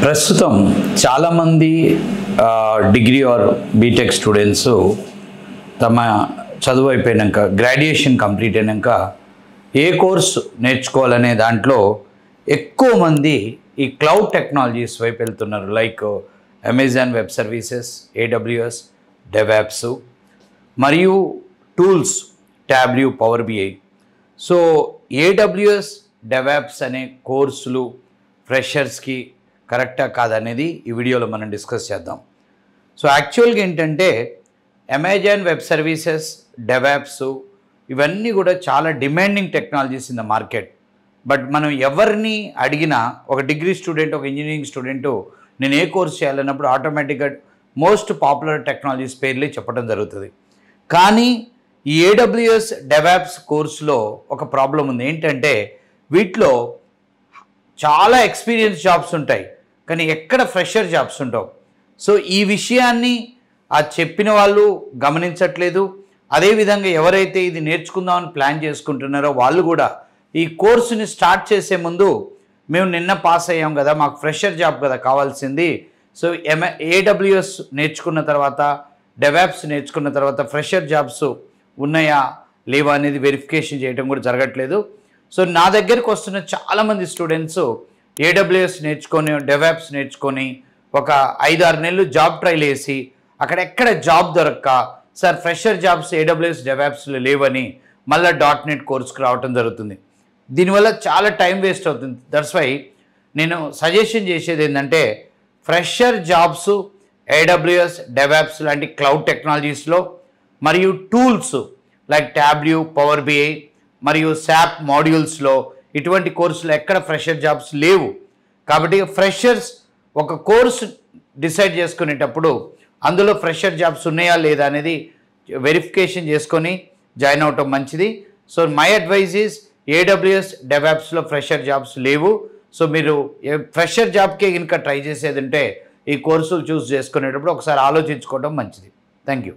ప్రస్తుతం చాలామంది degree or BTech students తమ చదువు అయిపోయాక గ్రాడ్యుయేషన్ కంప్లీట్ అయినాక ఏ కోర్స్ నేర్చుకోవాలనే దాంట్లో ఎక్కువ మంది ఈ క్లౌడ్ టెక్నాలజీస్ వైపు వెళ్తున్నారు. Like Amazon Web Services, AWS, DevOps మరియు tools Tableau, power BI. So AWS, DevOps అనే కోర్సులు ఫ్రెషర్స్కి కరెక్టా కాదనేది ఈ వీడియోలో మనం డిస్కస్ చేద్దాం. సో యాక్చువల్గా ఏంటంటే అమెజాన్ వెబ్ సర్వీసెస్, DevOps ఇవన్నీ కూడా చాలా demanding technologies in the market. But మనం ఎవరిని అడిగినా, ఒక డిగ్రీ స్టూడెంట్, ఒక ఇంజనీరింగ్ స్టూడెంట్ నేను ఏ కోర్స్ చేయాలన్నప్పుడు ఆటోమేటిక్గా మోస్ట్ పాపులర్ టెక్నాలజీస్ పేర్లే చెప్పడం జరుగుతుంది. కానీ ఈ AWS, DevOps కోర్సులో ఒక ప్రాబ్లం ఉంది. ఏంటంటే వీటిలో చాలా ఎక్స్పీరియన్స్ జాబ్స్ ఉంటాయి, కానీ ఎక్కడ ఫ్రెషర్ జాబ్స్ ఉండవు. సో ఈ విషయాన్ని ఆ చెప్పిన వాళ్ళు గమనించట్లేదు. అదేవిధంగా ఎవరైతే ఇది నేర్చుకుందామని ప్లాన్ చేసుకుంటున్నారో వాళ్ళు కూడా ఈ కోర్సుని స్టార్ట్ చేసే ముందు మేము నిన్న పాస్ అయ్యాం కదా, మాకు ఫ్రెషర్ జాబ్ కదా కావాల్సింది, సో AWS నేర్చుకున్న తర్వాత, DevOps నేర్చుకున్న తర్వాత ఫ్రెషర్ జాబ్స్ ఉన్నాయా లేవా అనేది వెరిఫికేషన్ చేయడం కూడా జరగట్లేదు. సో నా దగ్గరికి వస్తున్న చాలామంది స్టూడెంట్స్ AWS నేర్చుకొని, DevOps నేర్చుకొని ఒక 5-6 నెలలు జాబ్ ట్రైల్ వేసి అక్కడ ఎక్కడ జాబ్ దొరక్క, సార్ ఫ్రెషర్ జాబ్స్ AWS, DevOpsలో లేవని మళ్ళీ .NET కోర్సుకు రావటం జరుగుతుంది. దీనివల్ల చాలా టైం వేస్ట్ అవుతుంది. దట్స్ వై నేను సజెషన్ చేసేది ఏంటంటే ఫ్రెషర్ జాబ్స్ AWS, DevOps లాంటి క్లౌడ్ టెక్నాలజీస్లో మరియు టూల్స్ లైక్ టాబ్ల్యూ, పవర్ BI మరియు SAP మాడ్యూల్స్లో ఇటువంటి కోర్సులు ఎక్కడ ఫ్రెషర్ జాబ్స్ లేవు. కాబట్టి ఫ్రెషర్స్ ఒక కోర్సు డిసైడ్ చేసుకునేటప్పుడు అందులో ఫ్రెషర్ జాబ్స్ ఉన్నాయా లేదా అనేది వెరిఫికేషన్ చేసుకొని జాయిన్ అవటం మంచిది. So my advice is AWS, DevOpsలో ఫ్రెషర్ జాబ్స్ లేవు. సో మీరు ఫ్రెషర్ జాబ్కే కనుక ట్రై చేసేది ఉంటే ఈ కోర్సులు చూస్ చేసుకునేటప్పుడు ఒకసారి ఆలోచించుకోవడం మంచిది. Thank you.